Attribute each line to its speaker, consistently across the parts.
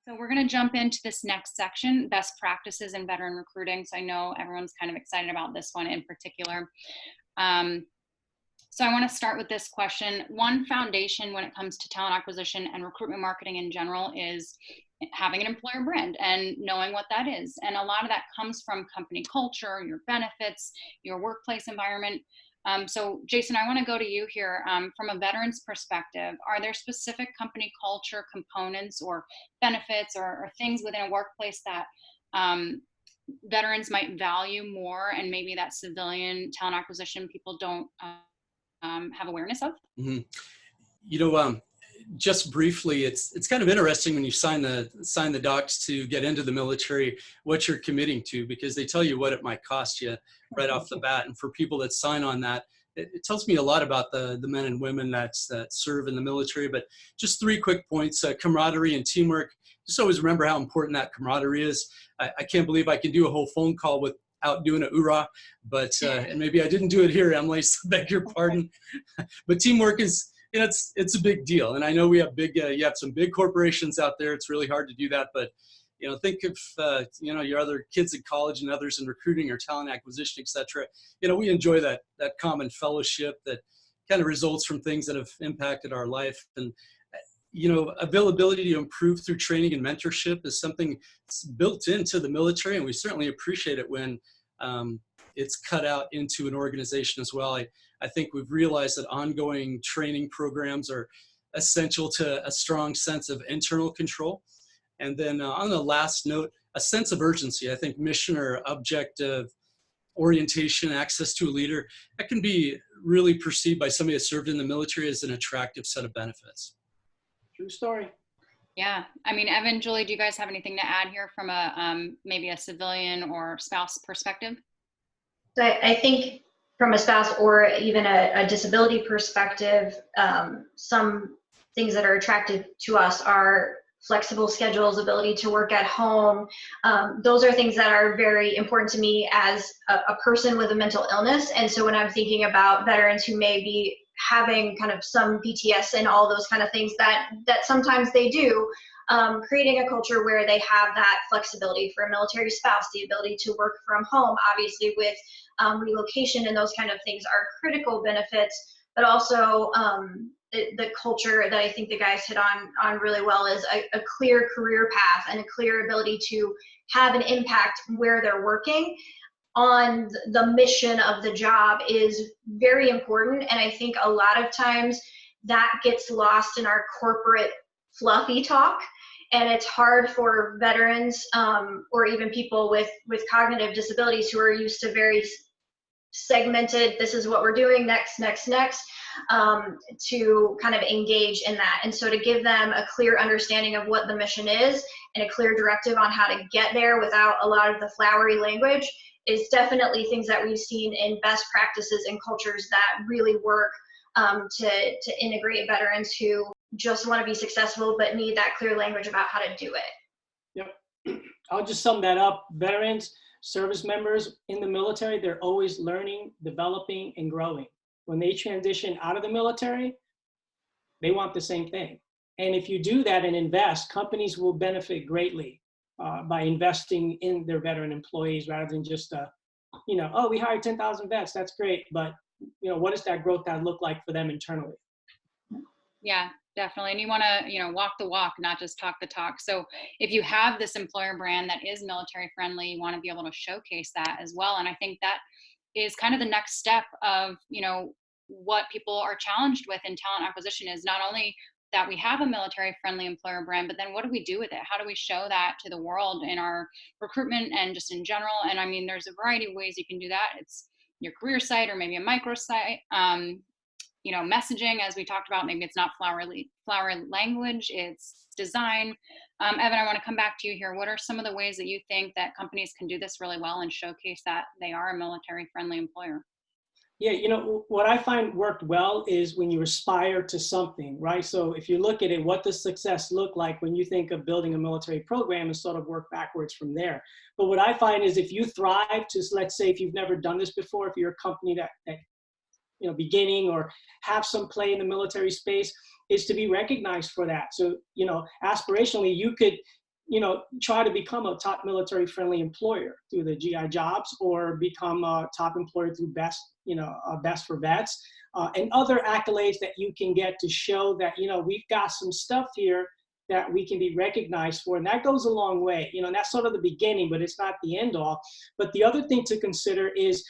Speaker 1: So we're going to jump into this next section, best practices in veteran recruiting. So I know everyone's kind of excited about this one in particular. So I want to start with this question. One foundation when it comes to talent acquisition and recruitment marketing in general is having an employer brand and knowing what that is. And a lot of that comes from company culture, your benefits, your workplace environment. So Jasen, I want to go to you here. From a veteran's perspective, are there specific company culture components or benefits or things within a workplace that veterans might value more and maybe that civilian talent acquisition people don't have awareness of?
Speaker 2: Mm-hmm. You know, just briefly, it's kind of interesting when you sign the docs to get into the military, what you're committing to, because they tell you what it might cost you right off the bat. And for people that sign on that, it tells me a lot about the men and women that serve in the military. But just 3 quick points: camaraderie and teamwork. Just always remember how important that camaraderie is. I can't believe I can do a whole phone call without doing a hoorah, but and maybe I didn't do it here, Emily, so beg your pardon. But teamwork is, you know, it's a big deal. And I know we have you have some big corporations out there. It's really hard to do that, but you know, think of you know, your other kids in college and others in recruiting or talent acquisition, etc. You know, we enjoy that common fellowship that kind of results from things that have impacted our life. And you know, availability to improve through training and mentorship is something that's built into the military, and we certainly appreciate it when it's cut out into an organization as well. I think we've realized that ongoing training programs are essential to a strong sense of internal control. And then on the last note, a sense of urgency. I think mission or objective orientation, access to a leader, that can be really perceived by somebody that served in the military as an attractive set of benefits.
Speaker 3: True story.
Speaker 1: Yeah, I mean, Evan, Julie, do you guys have anything to add here from a maybe a civilian or spouse perspective?
Speaker 4: So I think from a spouse or even a disability perspective, some things that are attractive to us are flexible schedules, ability to work at home. Those are things that are very important to me as a person with a mental illness. And so when I'm thinking about veterans who may be having kind of some PTS and all those kind of things that sometimes they do, creating a culture where they have that flexibility for a military spouse, the ability to work from home, obviously with relocation and those kind of things are critical benefits, but also the culture that I think the guys hit on really well is a clear career path and a clear ability to have an impact where they're working on the mission of the job is very important. And I think a lot of times that gets lost in our corporate fluffy talk. And it's hard for veterans or even people with cognitive disabilities who are used to very segmented, this is what we're doing, next, to kind of engage in that. And so to give them a clear understanding of what the mission is and a clear directive on how to get there without a lot of the flowery language is definitely things that we've seen in best practices and cultures that really work to integrate veterans who just want to be successful but need that clear language about how to do it.
Speaker 3: Yep. I'll just sum that up. Veterans, service members in the military, they're always learning, developing, and growing. When they transition out of the military, they want the same thing. And if you do that and invest, companies will benefit greatly by investing in their veteran employees rather than just, you know, oh, we hired 10,000 vets, that's great. But, you know, what does that growth look like for them internally?
Speaker 1: Yeah, definitely. And you want to, you know, walk the walk, not just talk the talk. So if you have this employer brand that is military friendly, you want to be able to showcase that as well. And I think that is kind of the next step of, you know, what people are challenged with in talent acquisition is not only that we have a military friendly employer brand, but then what do we do with it? How do we show that to the world in our recruitment and just in general? And I mean, there's a variety of ways you can do that. It's your career site or maybe a micro site. You know, messaging, as we talked about, maybe it's not flowery language, it's design. Evan, I want to come back to you here. What are some of the ways that you think that companies can do this really well and showcase that they are a military friendly employer?
Speaker 3: Yeah, you know, what I find worked well is when you aspire to something, right? So if you look at it, what does success look like when you think of building a military program and sort of work backwards from there? But what I find is if you thrive to, let's say, if you've never done this before, if you're a company that you know, beginning or have some play in the military space, is to be recognized for that. So, you know, aspirationally, you could try to become a top military friendly employer through the GI Jobs, or become a top employer through Best for Vets, and other accolades that you can get to show that, we've got some stuff here that we can be recognized for. And that goes a long way. And that's sort of the beginning, but it's not the end all. But the other thing to consider is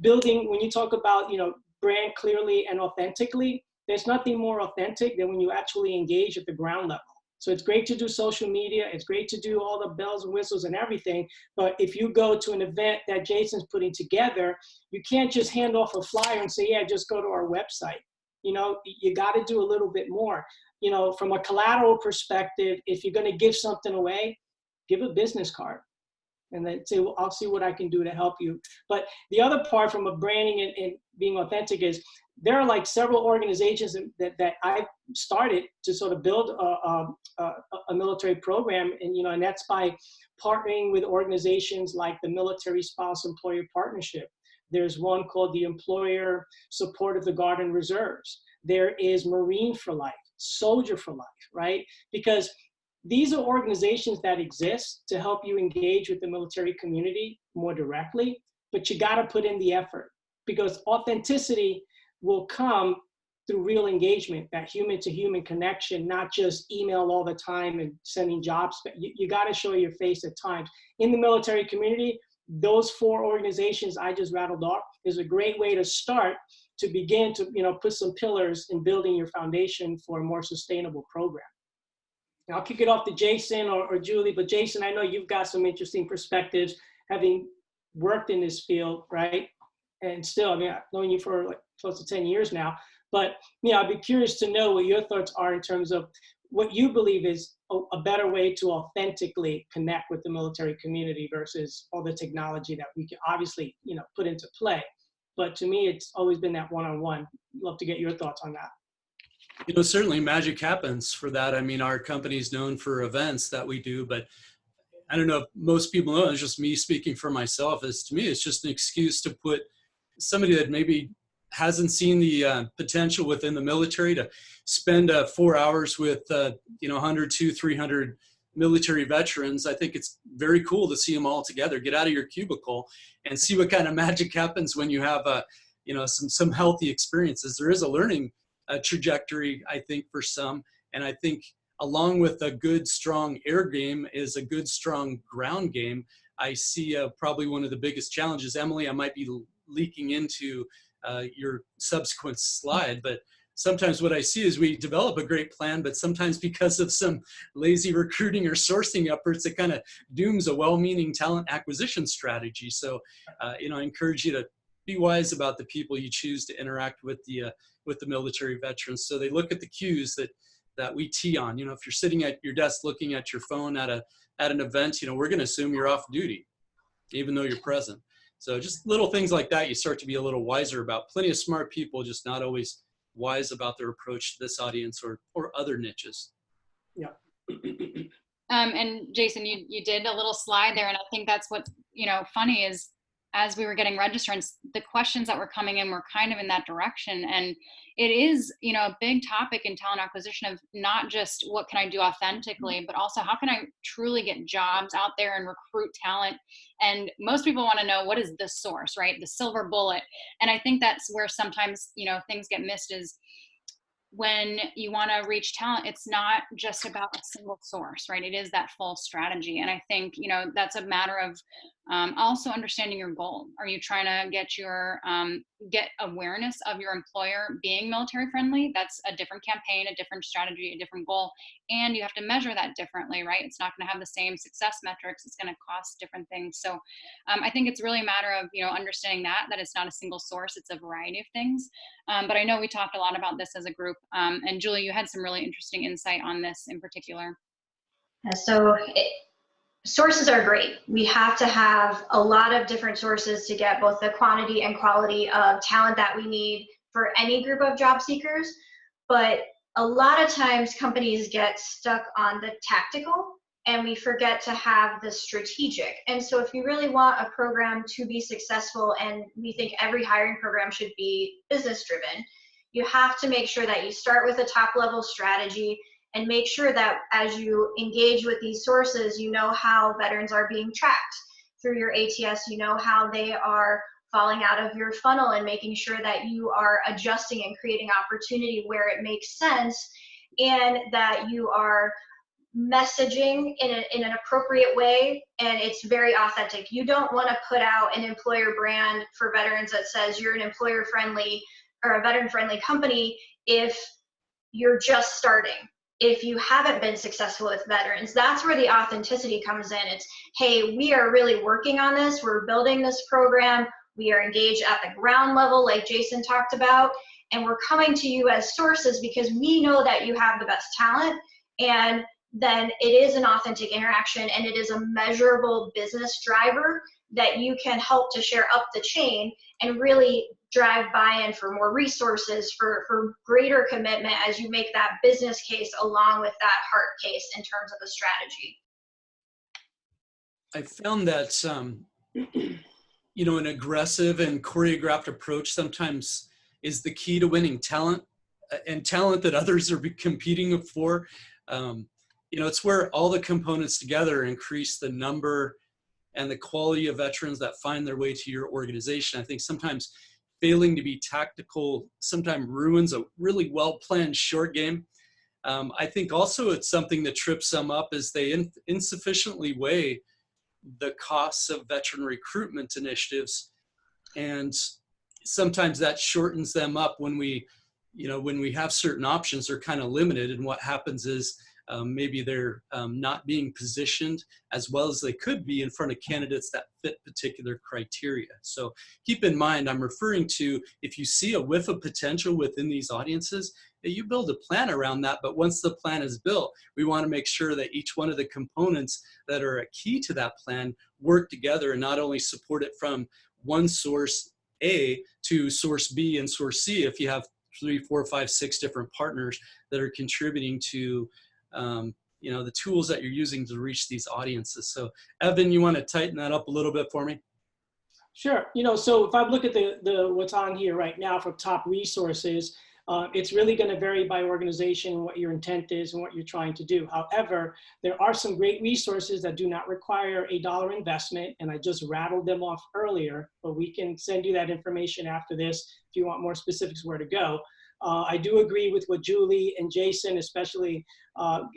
Speaker 3: building, when you talk about, brand clearly and authentically, there's nothing more authentic than when you actually engage at the ground level. So it's great to do social media. It's great to do all the bells and whistles and everything. But if you go to an event that Jasen's putting together, you can't just hand off a flyer and say, yeah, just go to our website. You got to do a little bit more. From a collateral perspective, if you're going to give something away, give a business card and then say, well, I'll see what I can do to help you. But the other part from a branding and being authentic is there are like several organizations that I've started to sort of build a military program. And that's by partnering with organizations like the Military Spouse Employer Partnership. There's one called the Employer Support of the Guard and Reserves. There is Marine for Life, Soldier for Life, right? Because these are organizations that exist to help you engage with the military community more directly, but you got to put in the effort, because authenticity will come through real engagement, that human to human connection, not just email all the time and sending jobs. You got to show your face at times. In the military community, those 4 organizations I just rattled off is a great way to start, to begin to put some pillars in building your foundation for a more sustainable program. Now, I'll kick it off to Jasen or Julie, but Jasen, I know you've got some interesting perspectives, having worked in this field, right? And still, I've known you for like close to 10 years now, but I'd be curious to know what your thoughts are in terms of what you believe is a better way to authentically connect with the military community versus all the technology that we can obviously, put into play. But to me, it's always been that one-on-one. Love to get your thoughts on that.
Speaker 2: Certainly magic happens for that. Our company's known for events that we do, but I don't know if most people know, it's just me speaking for myself. To me, it's just an excuse to put somebody that maybe hasn't seen the potential within the military to spend 4 hours with 100, 200, 300 military veterans. I think it's very cool to see them all together. Get out of your cubicle and see what kind of magic happens when you have some healthy experiences. There is a learning trajectory, I think, for some, and I think along with a good strong air game is a good strong ground game. I see probably one of the biggest challenges. Emily, I might be leaking into your subsequent slide, but sometimes what I see is we develop a great plan, but sometimes because of some lazy recruiting or sourcing efforts, it kind of dooms a well-meaning talent acquisition strategy. So, I encourage you to be wise about the people you choose to interact with the military veterans. So they look at the cues that we tee on. If you're sitting at your desk looking at your phone at an event, we're going to assume you're off duty, even though you're present. So just little things like that, you start to be a little wiser about. Plenty of smart people, just not always wise about their approach to this audience or other niches.
Speaker 3: Yeah.
Speaker 1: And Jasen, you did a little slide there, and I think that's what funny is, as we were getting registrants, the questions that were coming in were kind of in that direction. And it is, a big topic in talent acquisition of not just what can I do authentically, but also how can I truly get jobs out there and recruit talent. And most people want to know, what is the source, right? The silver bullet. And I think that's where sometimes, things get missed, is when you want to reach talent, it's not just about a single source, right? It is that full strategy. And I think, that's a matter of also understanding your goal. Are you trying to get awareness of your employer being military friendly? That's a different campaign, a different strategy, a different goal. And you have to measure that differently, right? It's not going to have the same success metrics. It's going to cost different things. So I think it's really a matter of, understanding that it's not a single source. It's a variety of things. But I know we talked a lot about this as a group. And Julie, you had some really interesting insight on this in particular.
Speaker 4: Sources are great. We have to have a lot of different sources to get both the quantity and quality of talent that we need for any group of job seekers. But a lot of times companies get stuck on the tactical and we forget to have the strategic. And so if you really want a program to be successful, and we think every hiring program should be business driven, you have to make sure that you start with a top level strategy and make sure that as you engage with these sources, you know how veterans are being tracked through your ATS, you know how they are falling out of your funnel, and making sure that you are adjusting and creating opportunity where it makes sense, and that you are messaging in an appropriate way and it's very authentic. You don't want to put out an employer brand for veterans that says you're an employer friendly or a veteran friendly company if you're just starting, if you haven't been successful with veterans. That's where the authenticity comes in. It's, hey, we are really working on this, we're building this program, we are engaged at the ground level like Jasen talked about, and we're coming to you as sources because we know that you have the best talent. And then it is an authentic interaction, and it is a measurable business driver that you can help to share up the chain and really drive buy-in for more resources, for greater commitment as you make that business case along with that heart case in terms of a strategy.
Speaker 2: I found that, you know, an aggressive and choreographed approach sometimes is the key to winning talent, and talent that others are competing for. You know, it's where all the components together increase the number and the quality of veterans that find their way to your organization. I think sometimes failing to be tactical sometimes ruins a really well-planned short game. I think also it's something that trips some up as they insufficiently weigh the costs of veteran recruitment initiatives. And sometimes that shortens them up when we, you know, when we have certain options, they're kind of limited. And what happens is maybe they're not being positioned as well as they could be in front of candidates that fit particular criteria. So keep in mind, I'm referring to if you see a whiff of potential within these audiences, you build a plan around that. But once the plan is built, we want to make sure that each one of the components that are a key to that plan work together and not only support it from one source A to source B and source C. If you have 3, 4, 5, 6 different partners that are contributing to you know, the tools that you're using to reach these audiences. So Evan, you want to tighten that up a little bit for me?
Speaker 3: Sure. You know, so if I look at the what's on here right now for top resources, it's really going to vary by organization and what your intent is and what you're trying to do. However, there are some great resources that do not require a dollar investment, and I just rattled them off earlier, but we can send you that information after this if you want more specifics where to go. I do agree with what Julie and Jasen, especially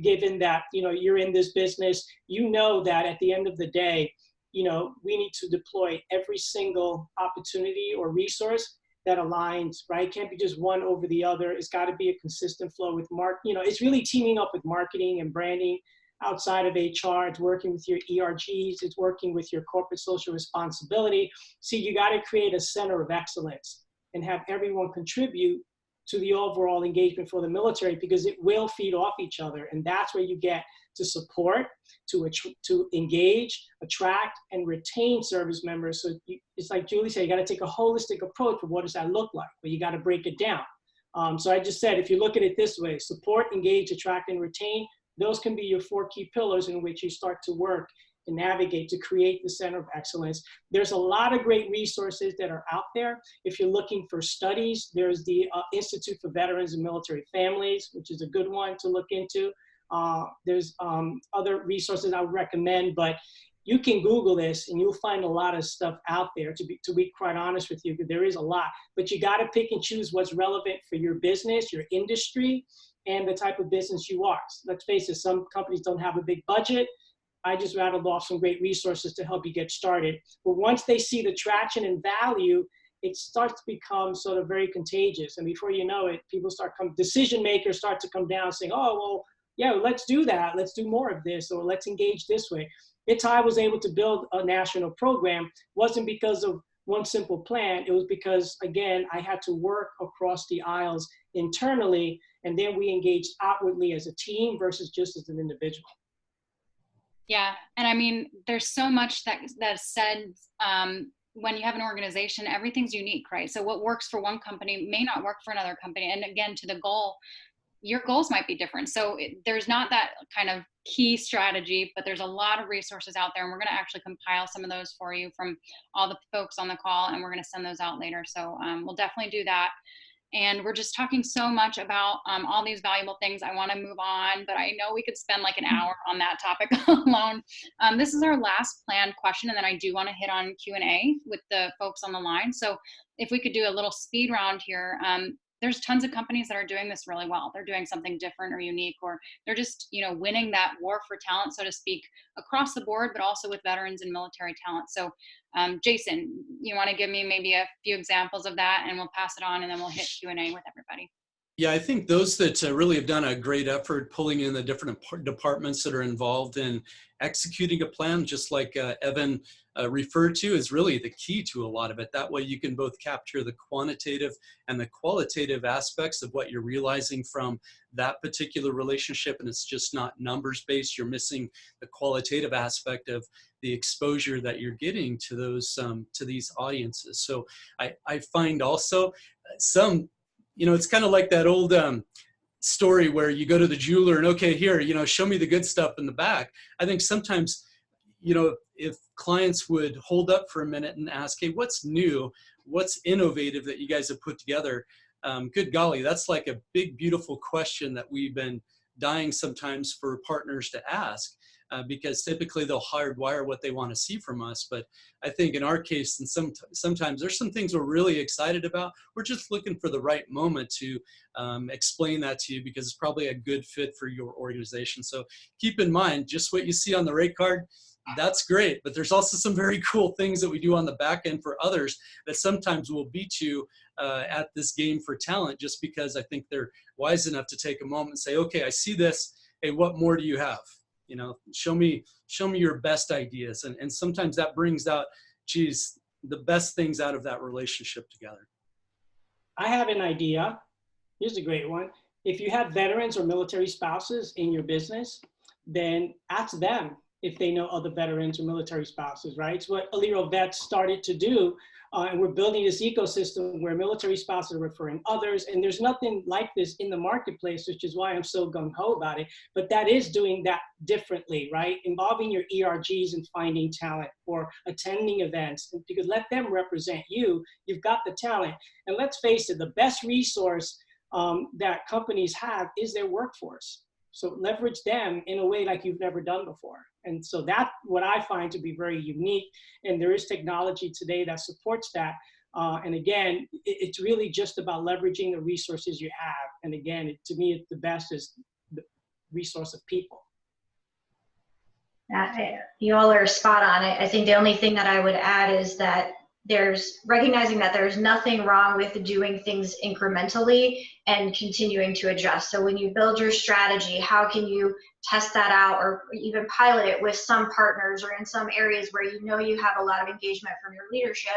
Speaker 3: given that, you know, you're in this business, you know that at the end of the day, you know, we need to deploy every single opportunity or resource that aligns, right? It can't be just one over the other. It's got to be a consistent flow with you know, it's really teaming up with marketing and branding outside of HR. It's working with your ERGs. It's working with your corporate social responsibility. See, you got to create a center of excellence and have everyone contribute to the overall engagement for the military, because it will feed off each other. And that's where you get to support, to engage, attract, and retain service members. So it's like Julie said, you got to take a holistic approach of what does that look like, but you got to break it down. So I just said, if you look at it this way, support, engage, attract, and retain, those can be your 4 key pillars in which you start to work and navigate to create the center of excellence. There's a lot of great resources that are out there. If you're looking for studies, there's the Institute for Veterans and Military Families, which is a good one to look into. There's other resources I would recommend, but you can Google this and you'll find a lot of stuff out there, to be quite honest with you, because there is a lot. But you got to pick and choose what's relevant for your business, your industry, and the type of business you are. So let's face it, some companies don't have a big budget. I just rattled off some great resources to help you get started. But once they see the traction and value, it starts to become sort of very contagious. And before you know it, people decision makers start to come down saying, oh, well, yeah, let's do that. Let's do more of this, or let's engage this way. It's how I was able to build a national program. Wasn't because of one simple plan. It was because, again, I had to work across the aisles internally, and then we engaged outwardly as a team versus just as an individual.
Speaker 1: Yeah, and I mean, there's so much that's said when you have an organization, everything's unique, right? So what works for one company may not work for another company. And again, to the goal, your goals might be different. So there's not that kind of key strategy, but there's a lot of resources out there, and we're going to actually compile some of those for you from all the folks on the call, and we're going to send those out later. So we'll definitely do that. And we're just talking so much about all these valuable things. I want to move on, but I know we could spend like an hour on that topic alone. This is our last planned question, and then I do want to hit on Q&A with the folks on the line. So if we could do a little speed round here. There's tons of companies that are doing this really well. They're doing something different or unique, or they're just, you know, winning that war for talent, so to speak, across the board, but also with veterans and military talent. So Jasen, you want to give me maybe a few examples of that, and we'll pass it on, and then we'll hit Q&A with everybody.
Speaker 2: Yeah, I think those that really have done a great effort pulling in the different departments that are involved in executing a plan, just like Evan referred to, is really the key to a lot of it. That way you can both capture the quantitative and the qualitative aspects of what you're realizing from that particular relationship, and it's just not numbers based. You're missing the qualitative aspect of the exposure that you're getting to those to these audiences. So I find also some, you know, it's kind of like that old story where you go to the jeweler and, okay, here, you know, show me the good stuff in the back. I think sometimes, you know, if clients would hold up for a minute and ask, hey, what's new? What's innovative that you guys have put together? Good golly, that's like a big, beautiful question that we've been dying sometimes for partners to ask. Because typically they'll hardwire what they want to see from us. But I think in our case, and sometimes there's some things we're really excited about. We're just looking for the right moment to explain that to you, because it's probably a good fit for your organization. So keep in mind, just what you see on the rate card, that's great. But there's also some very cool things that we do on the back end for others that sometimes will beat you at this game for talent, just because I think they're wise enough to take a moment and say, okay, I see this. Hey, what more do you have? You know, show me your best ideas. And sometimes that brings out, geez, the best things out of that relationship together.
Speaker 3: I have an idea. Here's a great one. If you have veterans or military spouses in your business, then ask them if they know other veterans or military spouses, right? It's what AliroVets started to do. And we're building this ecosystem where military spouses are referring others. And there's nothing like this in the marketplace, which is why I'm so gung-ho about it. But that is doing that differently, right? Involving your ERGs and finding talent, or attending events, because let them represent you. You've got the talent. And let's face it, the best resource that companies have is their workforce. So leverage them in a way like you've never done before. And so that's what I find to be very unique. And there is technology today that supports that. And again, it's really just about leveraging the resources you have. And again, to me, the best is the resource of people.
Speaker 4: You all are spot on. I think the only thing that I would add is that there's recognizing that there's nothing wrong with doing things incrementally and continuing to adjust. So when you build your strategy, how can you test that out, or even pilot it with some partners or in some areas where you know you have a lot of engagement from your leadership,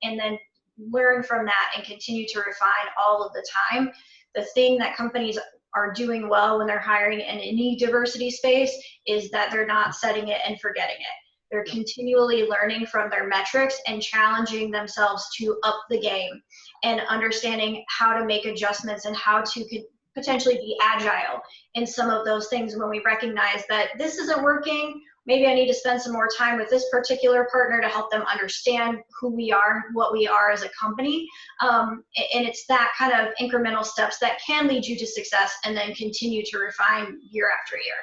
Speaker 4: and then learn from that and continue to refine all of the time. The thing that companies are doing well when they're hiring in any diversity space is that they're not setting it and forgetting it. They're continually learning from their metrics and challenging themselves to up the game, and understanding how to make adjustments and how to potentially be agile in some of those things. When we recognize that this isn't working, maybe I need to spend some more time with this particular partner to help them understand who we are, what we are as a company. And it's that kind of incremental steps that can lead you to success, and then continue to refine year after year.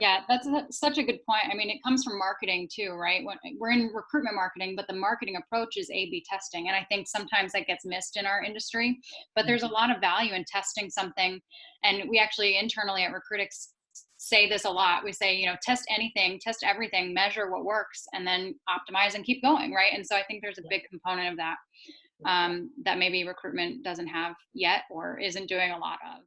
Speaker 1: Yeah, that's such a good point. I mean, it comes from marketing too, right? When we're in recruitment marketing, but the marketing approach is A/B testing. And I think sometimes that gets missed in our industry, but there's a lot of value in testing something. And we actually internally at Recruitics say this a lot. We say, you know, test anything, test everything, measure what works, and then optimize and keep going, right? And so I think there's a big component of that that maybe recruitment doesn't have yet or isn't doing a lot of.